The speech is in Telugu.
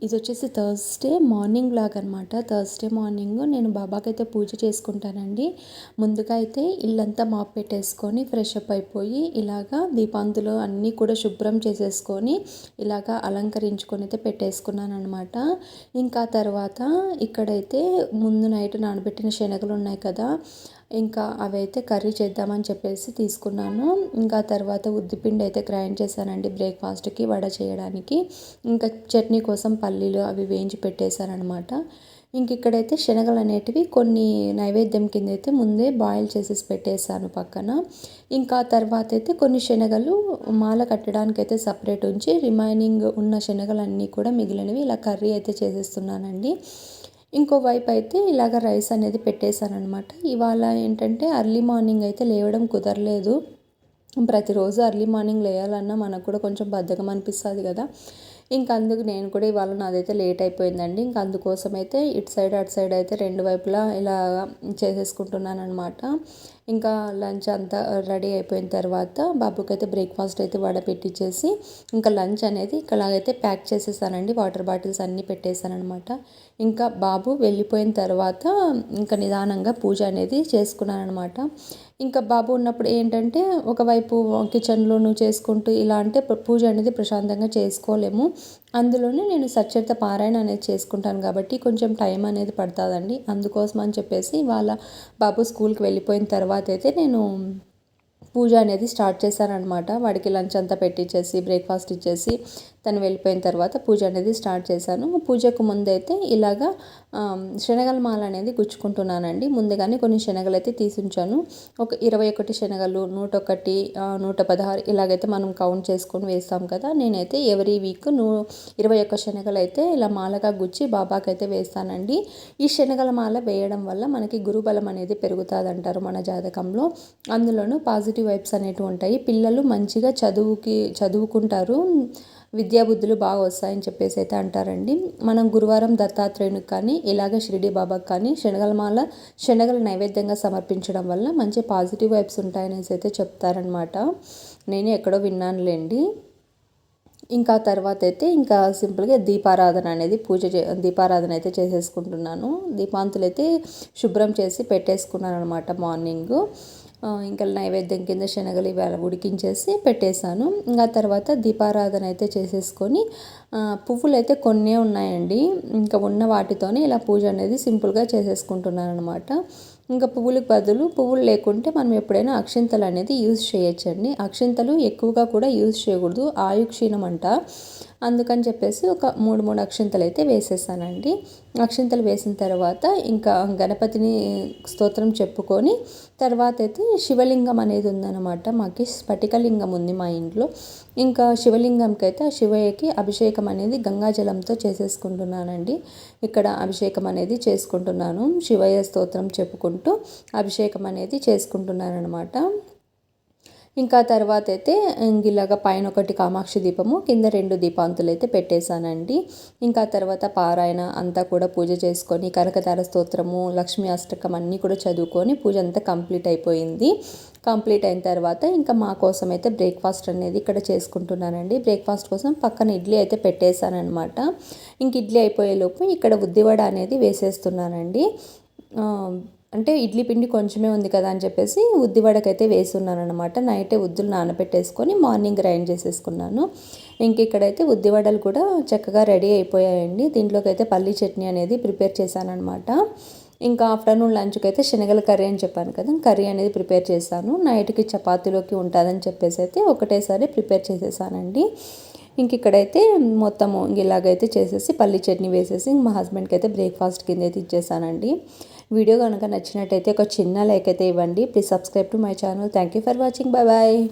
ఇది వచ్చేసి థర్స్డే మార్నింగ్ లాగా అనమాట. థర్స్డే మార్నింగ్ నేను బాబాకైతే పూజ చేసుకుంటానండి. ముందుగా అయితే ఇల్లంతా మాప్ పెట్టేసుకొని ఫ్రెష్ అప్ అయిపోయి ఇలాగా దీపాంతులు అన్నీ కూడా శుభ్రం చేసేసుకొని ఇలాగా అలంకరించుకొని అయితే పెట్టేసుకున్నాను అనమాట. ఇంకా తర్వాత ఇక్కడైతే ముందు నైట్ నానబెట్టిన శనగలు ఉన్నాయి కదా, ఇంకా అవైతే కర్రీ చేద్దామని చెప్పేసి తీసుకున్నాను. ఇంకా తర్వాత ఉద్దిపిండి అయితే గ్రైండ్ చేశానండి బ్రేక్ఫాస్ట్కి వడ చేయడానికి. ఇంకా చట్నీ కోసం పల్లీలు అవి వేయించి పెట్టేశారనమాట. ఇంక ఇక్కడైతే శనగలు అనేటివి కొన్ని నైవేద్యం కింద అయితే ముందే బాయిల్ చేసేసి పెట్టేశాను పక్కన. ఇంకా తర్వాత అయితే కొన్ని శనగలు మాల కట్టడానికి అయితే సపరేట్ ఉంచి రిమైనింగ్ ఉన్న శనగలన్నీ కూడా మిగిలినవి ఇలా కర్రీ అయితే చేసేస్తున్నానండి. ఇంకోవైపు అయితే ఇలాగ రైస్ అనేది పెట్టేశానమాట. ఇవాళ ఏంటంటే ఎర్లీ మార్నింగ్ అయితే లేవడం కుదరలేదు. ప్రతిరోజు ఎర్లీ మార్నింగ్ లేయాలన్నా మనకు కూడా కొంచెం బద్ధకం అనిపిస్తుంది కదా. ఇంకా అందుకు నేను కూడా ఇవాళ నాదైతే లేట్ అయిపోయిందండి. ఇంకా అందుకోసం అయితే ఇటు సైడ్ అటు సైడ్ అయితే రెండు వైపులా ఇలా చేసేసుకుంటున్నాను అనమాట. ఇంకా లంచ్ అంతా రెడీ అయిపోయిన తర్వాత బాబుకి అయితే బ్రేక్ఫాస్ట్ అయితే వడ పెట్టించేసి ఇంకా లంచ్ అనేది ఇక్కడైతే ప్యాక్ చేసేసానండి. వాటర్ బాటిల్స్ అన్నీ పెట్టేశాను అనమాట. ఇంకా బాబు వెళ్ళిపోయిన తర్వాత ఇంకా నిదానంగా పూజ అనేది చేసుకున్నాను అనమాట. ఇంకా బాబు ఉన్నప్పుడు ఏంటంటే ఒకవైపు కిచెన్లో నువ్వు చేసుకుంటూ ఇలా అంటే పూజ అనేది ప్రశాంతంగా చేసుకోలేము. అందులోనే నేను సచ్చరిత పారాయణ అనేది చేసుకుంటాను కాబట్టి కొంచెం టైం అనేది పడుతుందండి. అందుకోసం అని చెప్పేసి వాళ్ళ బాబు స్కూల్కి వెళ్ళిపోయిన తర్వాత అయితే నేను పూజ అనేది స్టార్ట్ చేశానమాట. వాడికి లంచ్ అంతా పెట్టించేసి బ్రేక్ఫాస్ట్ ఇచ్చేసి తను వెళ్ళిపోయిన తర్వాత పూజ అనేది స్టార్ట్ చేశాను. పూజకు ముందైతే ఇలాగా శనగల మాల అనేది గుచ్చుకుంటున్నానండి. ముందుగానే కొన్ని శనగలు అయితే తీసుంచాను. ఒక 21 శనగలు, 101, 116 ఇలాగైతే మనం కౌంట్ చేసుకొని వేస్తాం కదా. నేనైతే ఎవ్రీ వీక్ 21 శనగలు అయితే ఇలా మాలగా గుచ్చి బాబాకి అయితే వేస్తానండి. ఈ శనగల మాల వేయడం వల్ల మనకి గురుబలం అనేది పెరుగుతుంది అంటారు మన జాతకంలో. అందులోనూ పాజిటివ్ వైబ్స్ అనేటివి ఉంటాయి. పిల్లలు మంచిగా చదువుకుంటారు, విద్యాబుద్ధులు బాగా వస్తాయని చెప్పేసి అయితే అంటారండి. మనం గురువారం దత్తాత్రేయునికి కానీ ఇలాగ షిరిడి బాబాకి కానీ శనగల నైవేద్యంగా సమర్పించడం వల్ల మంచి పాజిటివ్ వైబ్స్ ఉంటాయనేసి అయితే చెప్తారనమాట. నేను ఎక్కడో విన్నానులేండి. ఇంకా తర్వాత అయితే ఇంకా సింపుల్గా దీపారాధన అనేది దీపారాధన అయితే చేసేసుకుంటున్నాను. దీపాంతులు అయితే శుభ్రం చేసి పెట్టేసుకున్నాను అనమాట మార్నింగ్. ఇంకా నైవేద్యం కింద శనగలు ఇవాళ ఉడికించేసి పెట్టేశాను. ఇంకా తర్వాత దీపారాధన అయితే చేసేసుకొని పువ్వులు అయితే కొన్నే ఉన్నాయండి. ఇంకా ఉన్న వాటితోనే ఇలా పూజ అనేది సింపుల్గా చేసేసుకుంటున్నాను అనమాట. ఇంకా పువ్వులకు బదులు పువ్వులు లేకుంటే మనం ఎప్పుడైనా అక్షింతలు అనేది యూజ్ చేయొచ్చండి. అక్షింతలు ఎక్కువగా కూడా యూజ్ చేయకూడదు, ఆయుక్షీణం అంట. అందుకని చెప్పేసి ఒక 3 అక్షింతలు అయితే వేసేసానండి. అక్షింతలు వేసిన తర్వాత ఇంకా గణపతిని స్తోత్రం చెప్పుకొని తర్వాత అయితే శివలింగం అనేది ఉందన్నమాట. మాకు స్ఫటికలింగం ఉంది మా ఇంట్లో. ఇంకా శివలింగంకి అయితే ఆ శివయ్యకి అభిషేకం అనేది గంగాజలంతో చేసేసుకుంటున్నానండి. ఇక్కడ అభిషేకం అనేది చేసుకుంటున్నాను. శివయ్య స్తోత్రం చెప్పుకుంటూ అభిషేకం అనేది చేసుకుంటున్నాను అనమాట. ఇంకా తర్వాత అయితే ఇలాగ పైన ఒకటి కామాక్షి దీపము, కింద 2 దీపాంతులు అయితే పెట్టేశానండి. ఇంకా తర్వాత పారాయణ అంతా కూడా పూజ చేసుకొని కనకదార స్తోత్రము, లక్ష్మీ అష్టకం అన్నీ కూడా చదువుకొని పూజ అంతా కంప్లీట్ అయిపోయింది. కంప్లీట్ అయిన తర్వాత ఇంకా మా కోసం అయితే బ్రేక్ఫాస్ట్ అనేది ఇక్కడ చేసుకుంటున్నానండి. బ్రేక్ఫాస్ట్ కోసం పక్కన ఇడ్లీ అయితే పెట్టేశానమాట. ఇంక ఇడ్లీ అయిపోయేలోపు ఇక్కడ ఉద్దివడ అనేది వేసేస్తున్నానండి. అంటే ఇడ్లీ పిండి కొంచెమే ఉంది కదా అని చెప్పేసి ఉద్దివడకైతే వేస్తున్నాను అనమాట. నైటే ఉద్దులు నానబెట్టేసుకొని మార్నింగ్ గ్రైండ్ చేసేసుకున్నాను. ఇంక ఇక్కడైతే ఉద్దివడలు కూడా చక్కగా రెడీ అయిపోయాయండి. దీంట్లోకి అయితే పల్లీ చట్నీ అనేది ప్రిపేర్ చేశానమాట. ఇంకా ఆఫ్టర్నూన్ లంచ్కి అయితే శనగల కర్రీ అని చెప్పాను కదా, కర్రీ అనేది ప్రిపేర్ చేశాను. నైట్కి చపాతీలోకి ఉంటుందని చెప్పేసి అయితే ఒకటేసారి ప్రిపేర్ చేసేసానండి. ఇంక ఇక్కడైతే మొత్తము ఇలాగైతే చేసేసి పల్లీ చట్నీ వేసేసి మా హస్బెండ్కి అయితే బ్రేక్ఫాస్ట్ కింద అయితే ఇచ్చేసానండి. వీడియో కనుక నచ్చినట్టయితే ఒక చిన్న లైక్ అయితే ఇవ్వండి. Please subscribe to my channel. Thank you for watching. Bye bye.